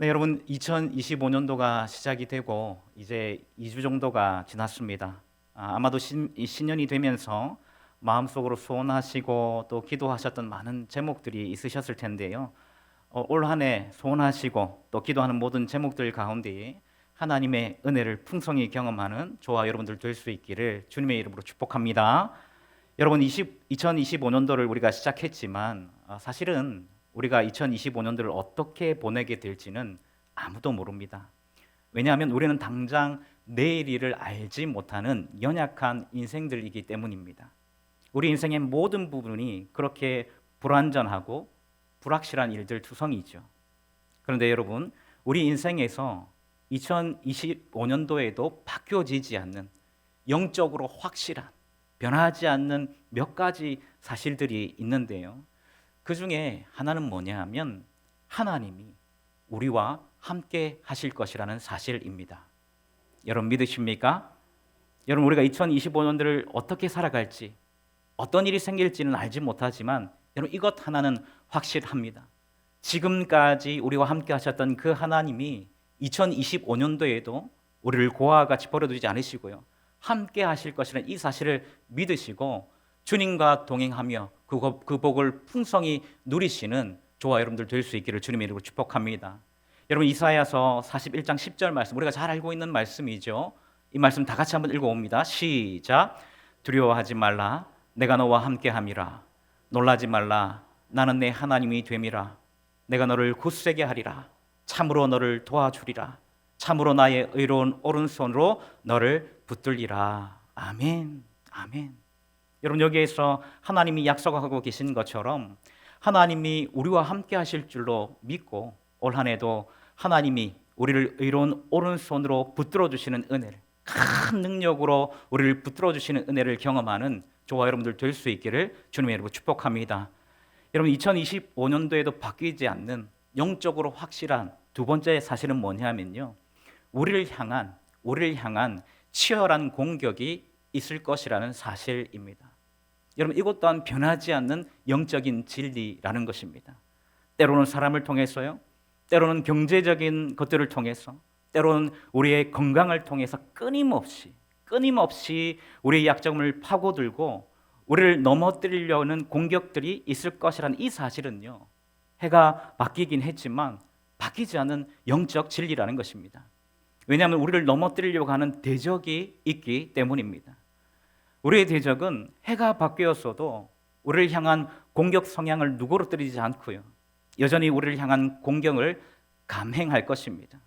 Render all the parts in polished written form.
네, 여러분 2025년도가 시작이 되고 이제 2주 정도가 지났습니다. 아마도 이 신년이 되면서 마음속으로 소원하시고 또 기도하셨던 많은 제목들이 있으셨을 텐데요. 올 한 해 소원하시고 또 기도하는 모든 제목들 가운데 하나님의 은혜를 풍성히 경험하는 저와 여러분들 될 수 있기를 주님의 이름으로 축복합니다. 여러분 2025년도를 우리가 시작했지만 사실은 우리가 2025년도를 어떻게 보내게 될지는 아무도 모릅니다. 왜냐하면 우리는 당장 내일 일을 알지 못하는 연약한 인생들이기 때문입니다. 우리 인생의 모든 부분이 그렇게 불완전하고 불확실한 일들 투성이죠. 그런데 여러분, 우리 인생에서 2025년도에도 바뀌어지지 않는 영적으로 확실한 변하지 않는 몇 가지 사실들이 있는데요. 그 중에 하나는 뭐냐 하면 하나님이 우리와 함께 하실 것이라는 사실입니다. 여러분 믿으십니까? 여러분 우리가 2025년도를 어떻게 살아갈지 어떤 일이 생길지는 알지 못하지만 여러분 이것 하나는 확실합니다. 지금까지 우리와 함께 하셨던 그 하나님이 2025년도에도 우리를 고아와 같이 버려두지 않으시고요. 함께 하실 것이라는 이 사실을 믿으시고 주님과 동행하며 그 복을 풍성히 누리시는 저와 여러분들 될 수 있기를 주님의 이름으로 축복합니다. 여러분 이사야서 41장 10절 말씀 우리가 잘 알고 있는 말씀이죠. 이 말씀 다 같이 한번 읽어봅니다. 시작. 두려워하지 말라. 내가 너와 함께함이라. 놀라지 말라. 나는 내 하나님이 됨이라. 내가 너를 굳세게 하리라. 참으로 너를 도와주리라. 참으로 나의 의로운 오른손으로 너를 붙들리라. 아멘. 아멘. 여러분 여기에서 하나님이 약속하고 계신 것처럼 하나님이 우리와 함께 하실 줄로 믿고 올 한 해도 하나님이 우리를 의로운 오른손으로 붙들어 주시는 은혜를 큰 능력으로 우리를 붙들어 주시는 은혜를 경험하는 저와 여러분들 될 수 있기를 주님의 이름으로 축복합니다. 여러분 2025년도에도 바뀌지 않는 영적으로 확실한 두 번째 사실은 뭐냐면요. 우리를 향한 치열한 공격이 있을 것이라는 사실입니다. 여러분 이것 또한 변하지 않는 영적인 진리라는 것입니다. 때로는 사람을 통해서요. 때로는 경제적인 것들을 통해서 때로는 우리의 건강을 통해서 끊임없이 우리의 약점을 파고들고 우리를 넘어뜨리려는 공격들이 있을 것이라는 이 사실은요. 해가 바뀌긴 했지만 바뀌지 않은 영적 진리라는 것입니다. 왜냐하면 우리를 넘어뜨리려고 하는 대적이 있기 때문입니다. 우리의 대적은 해가 바뀌었어도 우리를 향한 공격 성향을 누그러뜨리지 않고요. 여전히 우리를 향한 공격을 감행할 것입니다.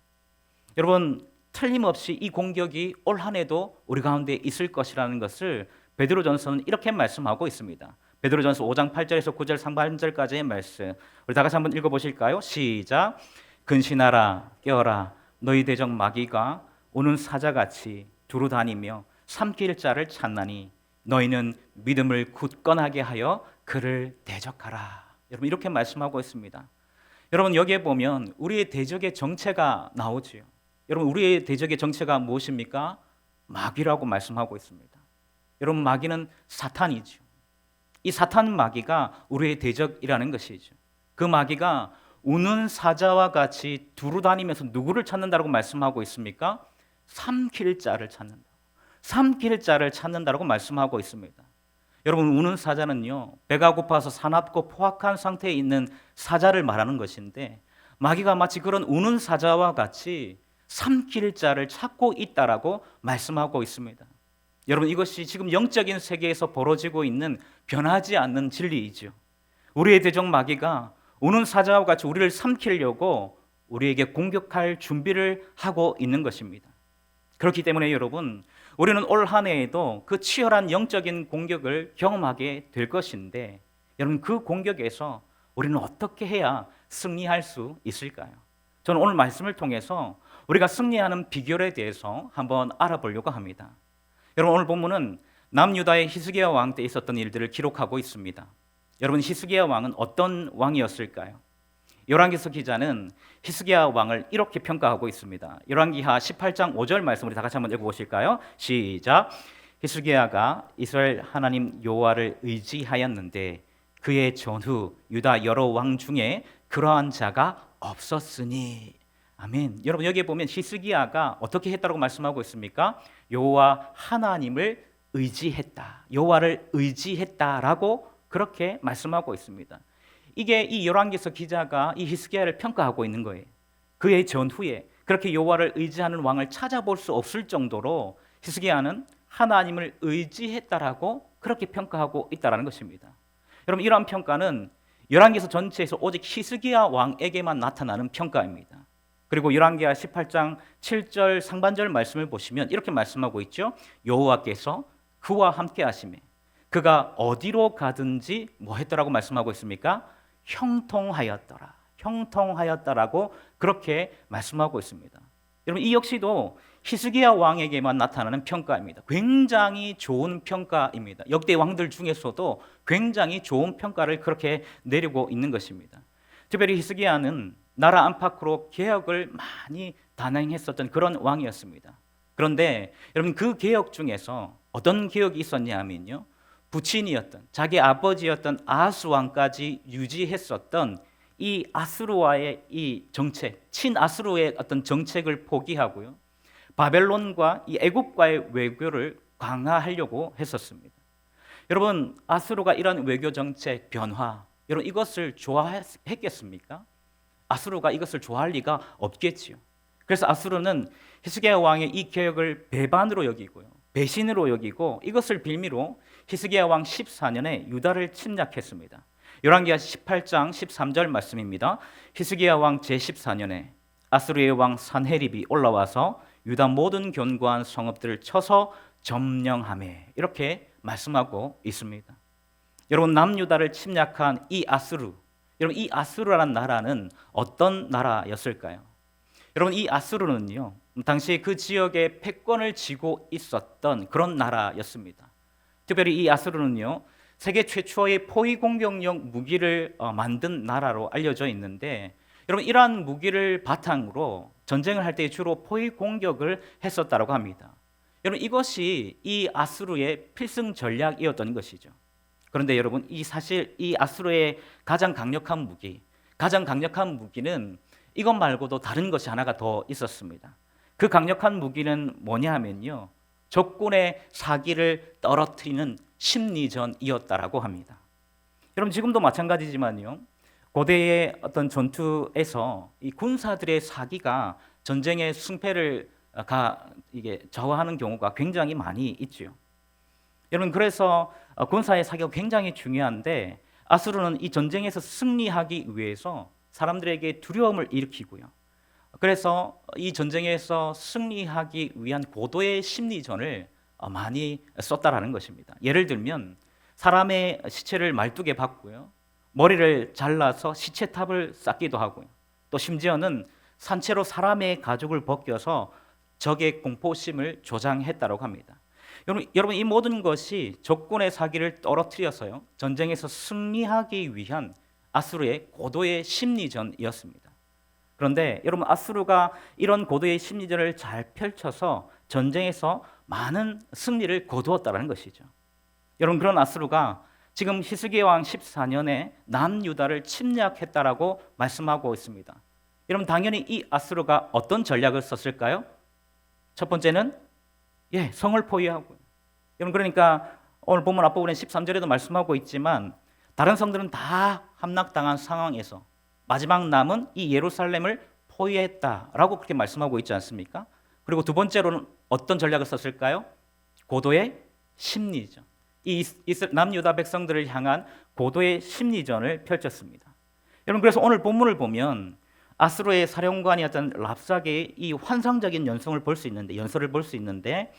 여러분 틀림없이 이 공격이 올 한 해도 우리 가운데 있을 것이라는 것을 베드로전서는 이렇게 말씀하고 있습니다. 베드로전서 5장 8절에서 9절 상반절까지의 말씀 우리 다 같이 한번 읽어보실까요? 시작. 근신하라 깨어라 너희 대적 마귀가 오는 사자같이 두루 다니며 삼킬 자를 찾나니 너희는 믿음을 굳건하게 하여 그를 대적하라. 여러분 이렇게 말씀하고 있습니다. 여러분 여기에 보면 우리의 대적의 정체가 나오지요. 여러분 우리의 대적의 정체가 무엇입니까? 마귀라고 말씀하고 있습니다. 여러분 마귀는 사탄이죠. 이 사탄 마귀가 우리의 대적이라는 것이죠. 그 마귀가 우는 사자와 같이 두루 다니면서 누구를 찾는다고 말씀하고 있습니까? 삼킬 자를 찾는다. 삼킬 자를 찾는다고 말씀하고 있습니다. 여러분 우는 사자는요. 배가 고파서 사납고 포악한 상태에 있는 사자를 말하는 것인데 마귀가 마치 그런 우는 사자와 같이 삼킬 자를 찾고 있다라고 말씀하고 있습니다. 여러분 이것이 지금 영적인 세계에서 벌어지고 있는 변하지 않는 진리이죠. 우리의 대적 마귀가 우는 사자와 같이 우리를 삼키려고 우리에게 공격할 준비를 하고 있는 것입니다. 그렇기 때문에 여러분 우리는 올 한 해에도 그 치열한 영적인 공격을 경험하게 될 것인데 여러분 그 공격에서 우리는 어떻게 해야 승리할 수 있을까요? 저는 오늘 말씀을 통해서 우리가 승리하는 비결에 대해서 한번 알아보려고 합니다. 여러분 오늘 본문은 남유다의 히스기야 왕 때 있었던 일들을 기록하고 있습니다. 여러분 히스기야 왕은 어떤 왕이었을까요? 열왕기서 기자는 히스기야 왕을 이렇게 평가하고 있습니다. 열왕기하 18장 5절 말씀 우리 다 같이 한번 읽어보실까요? 시작. 히스기야가 이스라엘 하나님 여호와를 의지하였는데 그의 전후 유다 여러 왕 중에 그러한 자가 없었으니. 아멘. 여러분 여기에 보면 히스기야가 어떻게 했다고 말씀하고 있습니까? 여호와 하나님을 의지했다. 여호와를 의지했다라고 그렇게 말씀하고 있습니다. 이게 이 열왕기서 기자가 이 히스기야를 평가하고 있는 거예요. 그의 전후에 그렇게 여호와를 의지하는 왕을 찾아볼 수 없을 정도로 히스기야는 하나님을 의지했다라고 그렇게 평가하고 있다라는 것입니다. 여러분 이러한 평가는 열왕기서 전체에서 오직 히스기야 왕에게만 나타나는 평가입니다. 그리고 열왕기하 18장 7절 상반절 말씀을 보시면 이렇게 말씀하고 있죠. 여호와께서 그와 함께 하시매 그가 어디로 가든지 뭐 했더라고 말씀하고 있습니까? 형통하였더라. 형통하였다라고 그렇게 말씀하고 있습니다. 여러분 이 역시도 히스기야 왕에게만 나타나는 평가입니다. 굉장히 좋은 평가입니다. 역대 왕들 중에서도 굉장히 좋은 평가를 그렇게 내리고 있는 것입니다. 특별히 히스기야는 나라 안팎으로 개혁을 많이 단행했었던 그런 왕이었습니다. 그런데 여러분 그 개혁 중에서 어떤 개혁이 있었냐 하면요. 부친이었던 자기 아버지였던 아하스 왕까지 유지했었던 이 아수르와의 이 정책, 친아수르의 어떤 정책을 포기하고요. 바벨론과 이 애굽과의 외교를 강화하려고 했었습니다. 여러분 아수르가 이런 외교 정책 변화, 여러분 이것을 좋아했겠습니까? 아수르가 이것을 좋아할 리가 없겠지요. 그래서 아수르는 히스기야 왕의 이 개혁을 배반으로 여기고요. 배신으로 여기고 이것을 빌미로 히스기야 왕 14년에 유다를 침략했습니다. 열왕기하 18장 13절 말씀입니다. 히스기야 왕 제14년에 아수르의 왕 산헤립이 올라와서 유다 모든 견고한 성읍들을 쳐서 점령하매 이렇게 말씀하고 있습니다. 여러분 남유다를 침략한 이 아수르, 여러분 이 아수르라는 나라는 어떤 나라였을까요? 여러분 이 아수르는요 당시 그 지역에 패권을 쥐고 있었던 그런 나라였습니다. 특별히 이 아수르는요 세계 최초의 포위 공격용 무기를 만든 나라로 알려져 있는데 여러분 이러한 무기를 바탕으로 전쟁을 할 때 주로 포위 공격을 했었다고 합니다. 여러분 이것이 이 아수르의 필승 전략이었던 것이죠. 그런데 여러분 사실 이 아수르의 가장 강력한 무기는 이것 말고도 다른 것이 하나가 더 있었습니다. 그 강력한 무기는 뭐냐 하면요. 적군의 사기를 떨어뜨리는 심리전이었다라고 합니다. 여러분 지금도 마찬가지지만요. 고대의 어떤 전투에서 이 군사들의 사기가 전쟁의 승패를 이게 좌우하는 경우가 굉장히 많이 있죠. 여러분 그래서 군사의 사기가 굉장히 중요한데 아수르는 이 전쟁에서 승리하기 위해서 사람들에게 두려움을 일으키고요. 그래서 이 전쟁에서 승리하기 위한 고도의 심리전을 많이 썼다라는 것입니다. 예를 들면 사람의 시체를 말뚝에 박고요. 머리를 잘라서 시체탑을 쌓기도 하고요. 또 심지어는 산채로 사람의 가죽을 벗겨서 적의 공포심을 조장했다고 합니다. 여러분 이 모든 것이 적군의 사기를 떨어뜨려서요. 전쟁에서 승리하기 위한 아수르의 고도의 심리전이었습니다. 그런데 여러분 아수르가 이런 고도의 심리전을 잘 펼쳐서 전쟁에서 많은 승리를 거두었다는 것이죠. 여러분 그런 아수르가 지금 히스기야 왕 14년에 남유다를 침략했다라고 말씀하고 있습니다. 여러분 당연히 이 아수르가 어떤 전략을 썼을까요? 첫 번째는 성을 포위하고요. 여러분 그러니까 오늘 본문 앞부분에 13절에도 말씀하고 있지만 다른 성들은 다 함락당한 상황에서 마지막 남은 이 예루살렘을 포위했다라고 그렇게 말씀하고 있지 않습니까? 그리고 두 번째로는 어떤 전략을 썼을까요? 고도의 심리전. 이 남유다 백성들을 향한 고도의 심리전을 펼쳤습니다. 여러분 그래서 오늘 본문을 보면 아수르의 사령관이었던 랍삭의 이 환상적인 연설을 볼 수 있는데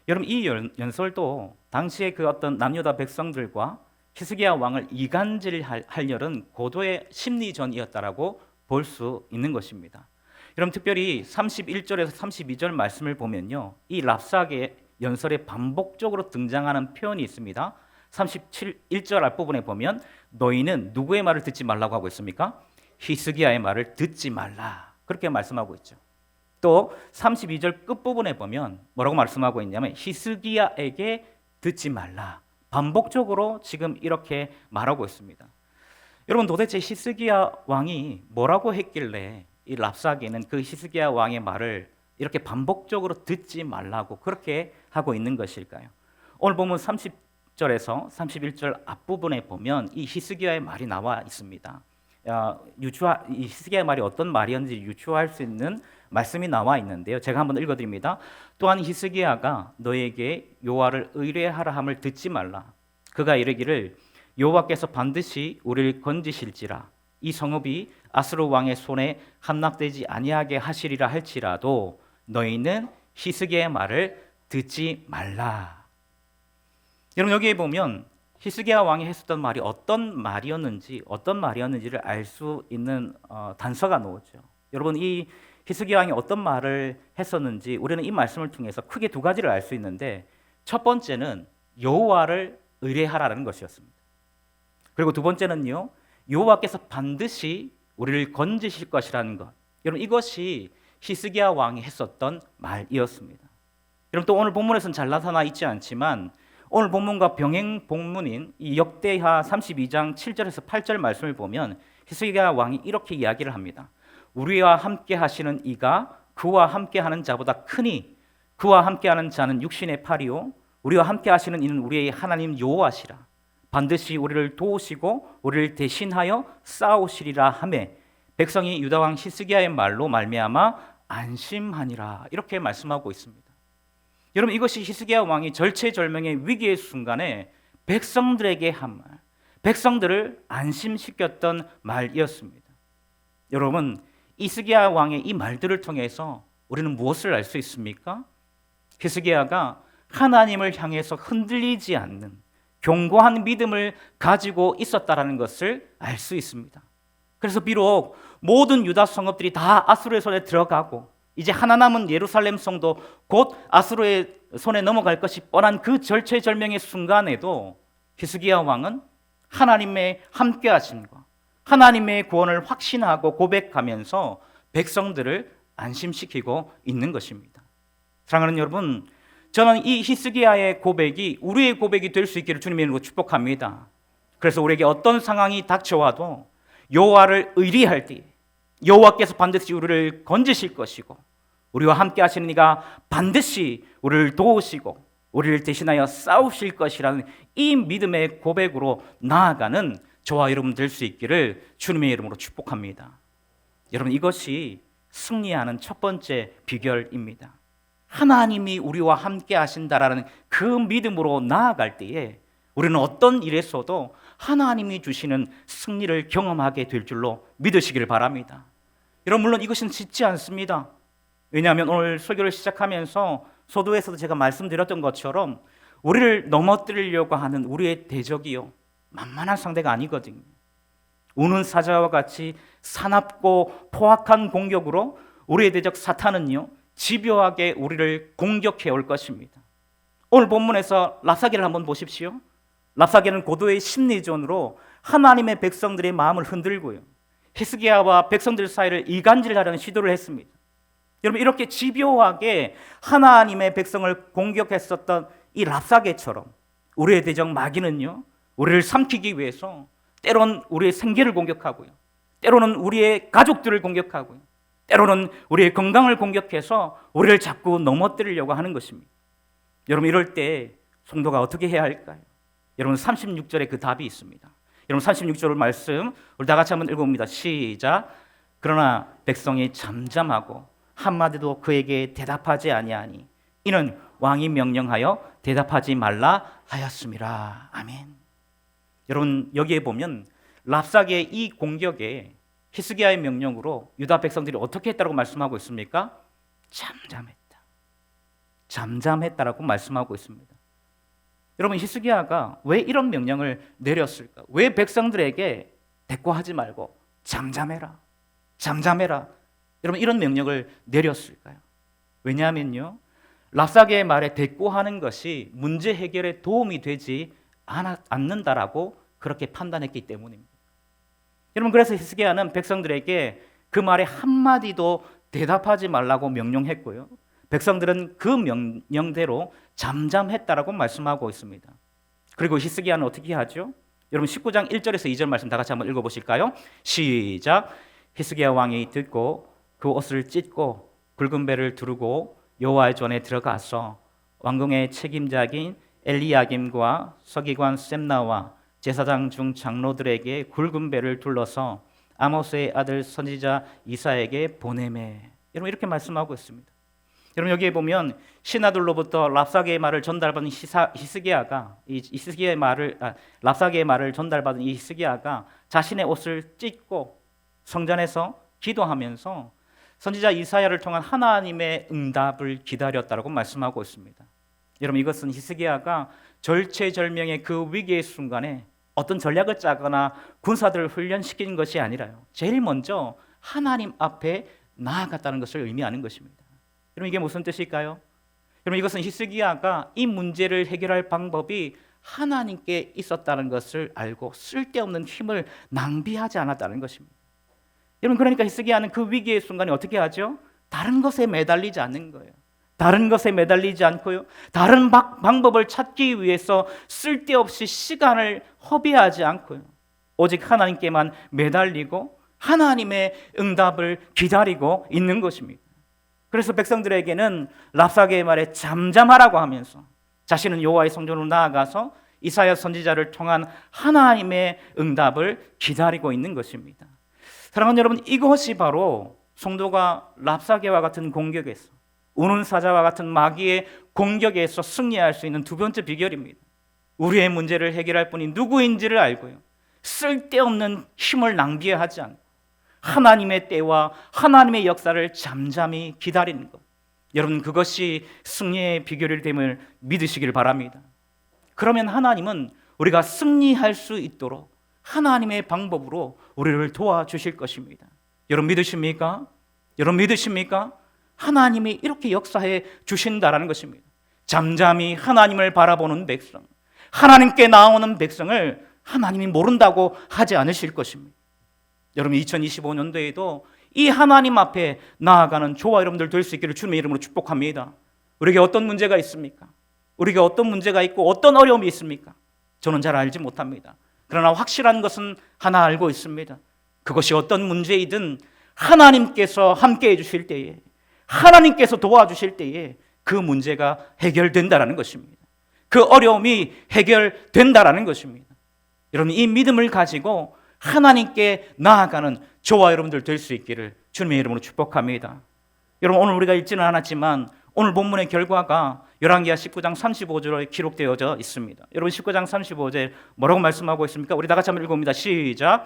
여러분 이 연설도 당시에 그 어떤 남유다 백성들과 히스기야 왕을 이간질하려는 고도의 심리전이었다라고 볼 수 있는 것입니다. 여러분 특별히 31절에서 32절 말씀을 보면요. 이 랍삭의 연설에 반복적으로 등장하는 표현이 있습니다. 1절 앞부분에 보면 너희는 누구의 말을 듣지 말라고 하고 있습니까? 히스기야의 말을 듣지 말라. 그렇게 말씀하고 있죠. 또 32절 끝부분에 보면 뭐라고 말씀하고 있냐면 히스기야에게 듣지 말라. 반복적으로 지금 이렇게 말하고 있습니다. 여러분 도대체 히스기야 왕이 뭐라고 했길래 이 랍사게는 그 히스기야 왕의 말을 이렇게 반복적으로 듣지 말라고 그렇게 하고 있는 것일까요? 오늘 보면 30절에서 31절 앞부분에 보면 이 히스기야의 말이 나와 있습니다. 이 히스기야의 말이 어떤 말이었는지 유추할 수 있는 말씀이 나와 있는데요. 제가 한번 읽어드립니다. 또한 히스기야가 너에게 여호와를 의뢰하라 함을 듣지 말라. 그가 이르기를 여호와께서 반드시 우리를 건지실지라 이 성읍이 아수르 왕의 손에 함락되지 아니하게 하시리라 할지라도 너희는 히스기야의 말을 듣지 말라. 여러분 여기에 보면 히스기야 왕이 했었던 말이 어떤 말이었는지를 알 수 있는 단서가 나오죠. 여러분 이 히스기야 왕이 어떤 말을 했었는지 우리는 이 말씀을 통해서 크게 두 가지를 알 수 있는데 첫 번째는 여호와를 의뢰하라는 것이었습니다. 그리고 두 번째는요, 여호와께서 반드시 우리를 건지실 것이라는 것. 여러분 이것이 히스기야 왕이 했었던 말이었습니다. 여러분 또 오늘 본문에서는 잘 나타나 있지 않지만 오늘 본문과 병행 본문인 이 역대하 32장 7절에서 8절 말씀을 보면 히스기야 왕이 이렇게 이야기를 합니다. 우리와 함께 하시는 이가 그와 함께 하는 자보다 크니 그와 함께 하는 자는 육신의 팔이요 우리와 함께 하시는 이는 우리의 하나님 여호와시라. 반드시 우리를 도우시고 우리를 대신하여 싸우시리라 하매 백성이 유다 왕 히스기야의 말로 말미암아 안심하니라. 이렇게 말씀하고 있습니다. 여러분 이것이 히스기야 왕이 절체절명의 위기의 순간에 백성들에게 한 말, 백성들을 안심시켰던 말이었습니다. 여러분 히스기야 왕의 이 말들을 통해서 우리는 무엇을 알 수 있습니까? 히스기야가 하나님을 향해서 흔들리지 않는 견고한 믿음을 가지고 있었다라는 것을 알 수 있습니다. 그래서 비록 모든 유다 성읍들이 다 아수르의 손에 들어가고 이제 하나 남은 예루살렘 성도 곧 아수르의 손에 넘어갈 것이 뻔한 그 절체절명의 순간에도 히스기야 왕은 하나님의 함께하심과 하나님의 구원을 확신하고 고백하면서 백성들을 안심시키고 있는 것입니다. 사랑하는 여러분, 저는 이 히스기야의 고백이 우리의 고백이 될 수 있기를 주님의 이름으로 축복합니다. 그래서 우리에게 어떤 상황이 닥쳐와도 여호와를 의리할 때 여호와께서 반드시 우리를 건지실 것이고 우리와 함께 하시는 이가 반드시 우리를 도우시고 우리를 대신하여 싸우실 것이라는 이 믿음의 고백으로 나아가는 저와 여러분 될 수 있기를 주님의 이름으로 축복합니다. 여러분 이것이 승리하는 첫 번째 비결입니다. 하나님이 우리와 함께 하신다라는 그 믿음으로 나아갈 때에 우리는 어떤 일에서도 하나님이 주시는 승리를 경험하게 될 줄로 믿으시기를 바랍니다. 여러분 물론 이것은 쉽지 않습니다. 왜냐하면 오늘 설교를 시작하면서 소도에서도 제가 말씀드렸던 것처럼 우리를 넘어뜨리려고 하는 우리의 대적이요 만만한 상대가 아니거든요. 우는 사자와 같이 사납고 포악한 공격으로 우리의 대적 사탄은요 집요하게 우리를 공격해 올 것입니다. 오늘 본문에서 랍사게를 한번 보십시오. 랍사게는 고도의 심리전으로 하나님의 백성들의 마음을 흔들고요 히스기야와 백성들 사이를 이간질하려는 시도를 했습니다. 여러분 이렇게 집요하게 하나님의 백성을 공격했었던 이 랍사게처럼 우리의 대적 마귀는요 우리를 삼키기 위해서 때로는 우리의 생계를 공격하고요 때로는 우리의 가족들을 공격하고요 때로는 우리의 건강을 공격해서 우리를 자꾸 넘어뜨리려고 하는 것입니다. 여러분 이럴 때 성도가 어떻게 해야 할까요? 여러분 36절에 그 답이 있습니다. 여러분 36절 말씀 우리 다 같이 한번 읽어봅니다. 시작. 그러나 백성이 잠잠하고 한마디도 그에게 대답하지 아니하니 이는 왕이 명령하여 대답하지 말라 하였음이라. 아멘. 여러분 여기에 보면 랍사게의 이 공격에 히스기야의 명령으로 유다 백성들이 어떻게 했다고 말씀하고 있습니까? 잠잠했다라고 말씀하고 있습니다. 여러분 히스기야가 왜 이런 명령을 내렸을까? 왜 백성들에게 대꾸하지 말고 잠잠해라 여러분 이런 명령을 내렸을까요? 왜냐하면요 랍사게의 말에 대꾸하는 것이 문제 해결에 도움이 되지 않는다라고 그렇게 판단했기 때문입니다. 여러분 그래서 히스기야는 백성들에게 그 말에 한마디도 대답하지 말라고 명령했고요 백성들은 그 명령대로 잠잠했다라고 말씀하고 있습니다. 그리고 히스기야는 어떻게 하죠? 여러분 19장 1절에서 2절 말씀 다 같이 한번 읽어보실까요? 시작. 히스기야 왕이 듣고 그 옷을 찢고 굵은 배를 두르고 여호와의 전에 들어가서 왕궁의 책임자인 엘리야김과 서기관 셈나와 제사장 중 장로들에게 굵은 배를 둘러서 아모스의 아들 선지자 이사에게 보내매. 여러분 이렇게 말씀하고 있습니다. 여러분 여기에 보면 신하들로부터 랍사게의 말을 전달받은 히스기야가 랍사게의 말을 전달받은 이 히스기야가 자신의 옷을 찢고 성전에서 기도하면서 선지자 이사야를 통한 하나님의 응답을 기다렸다라고 말씀하고 있습니다. 여러분 이것은 히스기야가 절체절명의 그 위기의 순간에 어떤 전략을 짜거나 군사들을 훈련시키는 것이 아니라요, 제일 먼저 하나님 앞에 나아갔다는 것을 의미하는 것입니다. 여러분 이게 무슨 뜻일까요? 여러분 이것은 히스기야가 이 문제를 해결할 방법이 하나님께 있었다는 것을 알고 쓸데없는 힘을 낭비하지 않았다는 것입니다. 여러분 그러니까 히스기야는 그 위기의 순간에 어떻게 하죠? 다른 것에 매달리지 않는 거예요. 다른 것에 매달리지 않고요, 다른 방법을 찾기 위해서 쓸데없이 시간을 허비하지 않고요, 오직 하나님께만 매달리고 하나님의 응답을 기다리고 있는 것입니다. 그래서 백성들에게는 랍사게의 말에 잠잠하라고 하면서 자신은 여호와의 성전으로 나아가서 이사야 선지자를 통한 하나님의 응답을 기다리고 있는 것입니다. 사랑하는 여러분, 이것이 바로 성도가 랍사게와 같은 공격에서, 우는 사자와 같은 마귀의 공격에서 승리할 수 있는 두 번째 비결입니다. 우리의 문제를 해결할 분이 누구인지를 알고요, 쓸데없는 힘을 낭비하지 않고 하나님의 때와 하나님의 역사를 잠잠히 기다리는 것, 여러분 그것이 승리의 비결이 됨을 믿으시길 바랍니다. 그러면 하나님은 우리가 승리할 수 있도록 하나님의 방법으로 우리를 도와주실 것입니다. 여러분 믿으십니까? 여러분 믿으십니까? 하나님이 이렇게 역사해 주신다라는 것입니다. 잠잠히 하나님을 바라보는 백성, 하나님께 나오는 백성을 하나님이 모른다고 하지 않으실 것입니다. 여러분 2025년도에도 이 하나님 앞에 나아가는 저와 여러분들 될 수 있기를 주님의 이름으로 축복합니다. 우리에게 어떤 문제가 있습니까? 우리에게 어떤 문제가 있고 어떤 어려움이 있습니까? 저는 잘 알지 못합니다. 그러나 확실한 것은 하나 알고 있습니다. 그것이 어떤 문제이든 하나님께서 함께해 주실 때에, 하나님께서 도와주실 때에 그 문제가 해결된다라는 것입니다. 그 어려움이 해결된다라는 것입니다. 여러분 이 믿음을 가지고 하나님께 나아가는 저와 여러분들 될 수 있기를 주님의 이름으로 축복합니다. 여러분 오늘 우리가 읽지는 않았지만 오늘 본문의 결과가 열왕기하 19장 35절에 기록되어져 있습니다. 여러분 19장 35절 뭐라고 말씀하고 있습니까? 우리 다 같이 한번 읽어봅니다. 시작.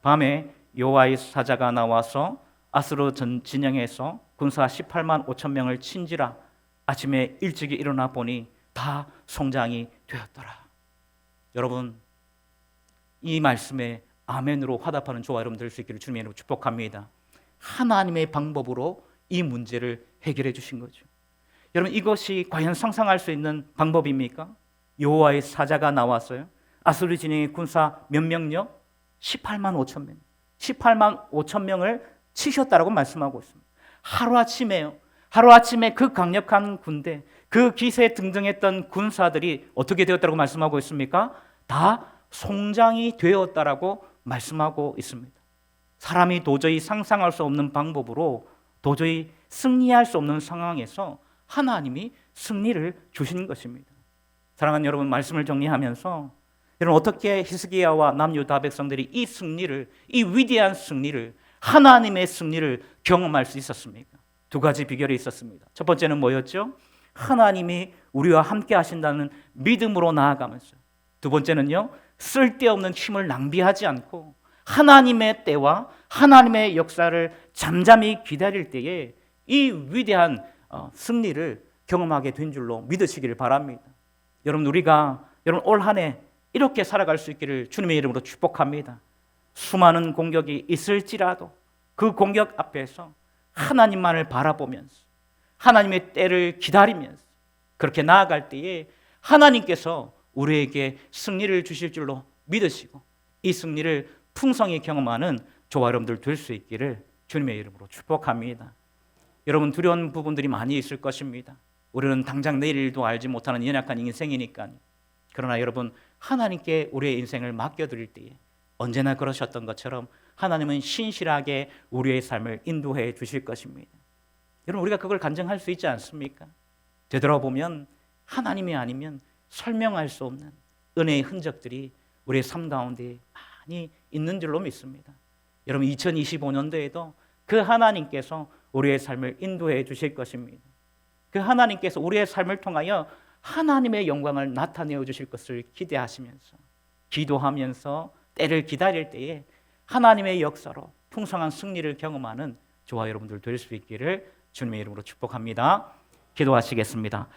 밤에 여호와의 사자가 나와서 아스로 진영에서 군사 18만 5천 명을 친지라. 아침에 일찍이 일어나 보니 다 송장이 되었더라. 여러분 이 말씀에 아멘으로 화답하는 저와 여러분 될 수 있기를 주님의 이름으로 축복합니다. 하나님의 방법으로 이 문제를 해결해 주신 거죠. 여러분 이것이 과연 상상할 수 있는 방법입니까? 여호와의 사자가 나왔어요. 아수르 진영의 군사 몇 명요? 18만 5천 명. 18만 5천 명을 치셨다라고 말씀하고 있습니다. 하루아침에요. 하루아침에 그 강력한 군대, 그 기세 등등했던 군사들이 어떻게 되었다고 말씀하고 있습니까? 다 송장이 되었다라고 말씀하고 있습니다. 사람이 도저히 상상할 수 없는 방법으로 도저히 승리할 수 없는 상황에서 하나님이 승리를 주신 것입니다. 사랑하는 여러분, 말씀을 정리하면서 여러분 어떻게 히스기야와 남유다 백성들이 이 승리를, 이 위대한 승리를, 하나님의 승리를 경험할 수 있었습니까? 두 가지 비결이 있었습니다. 첫 번째는 뭐였죠? 하나님이 우리와 함께 하신다는 믿음으로 나아가면서, 두 번째는요, 쓸데없는 힘을 낭비하지 않고 하나님의 때와 하나님의 역사를 잠잠히 기다릴 때에 이 위대한 승리를 경험하게 된 줄로 믿으시기를 바랍니다. 여러분 우리가 올 한 해 이렇게 살아갈 수 있기를 주님의 이름으로 축복합니다. 수많은 공격이 있을지라도 그 공격 앞에서 하나님만을 바라보면서 하나님의 때를 기다리면서 그렇게 나아갈 때에 하나님께서 우리에게 승리를 주실 줄로 믿으시고 이 승리를 풍성히 경험하는 저와 여러분들 될 수 있기를 주님의 이름으로 축복합니다. 여러분 두려운 부분들이 많이 있을 것입니다. 우리는 당장 내일 일도 알지 못하는 연약한 인생이니까요. 그러나 여러분 하나님께 우리의 인생을 맡겨드릴 때에 언제나 그러셨던 것처럼 하나님은 신실하게 우리의 삶을 인도해 주실 것입니다. 여러분, 우리가 그걸 간증할 수 있지 않습니까? 되돌아보면 하나님이 아니면 설명할 수 없는 은혜의 흔적들이 우리의 삶 가운데 많이 있는 줄로 믿습니다. 여러분, 2025년도에도 그 하나님께서 우리의 삶을 인도해 주실 것입니다. 그 하나님께서 우리의 삶을 통하여 하나님의 영광을 나타내어 주실 것을 기대하시면서, 기도하면서 때를 기다릴 때에 하나님의 역사로 풍성한 승리를 경험하는 저와 여러분들 될 수 있기를 주님의 이름으로 축복합니다. 기도하시겠습니다.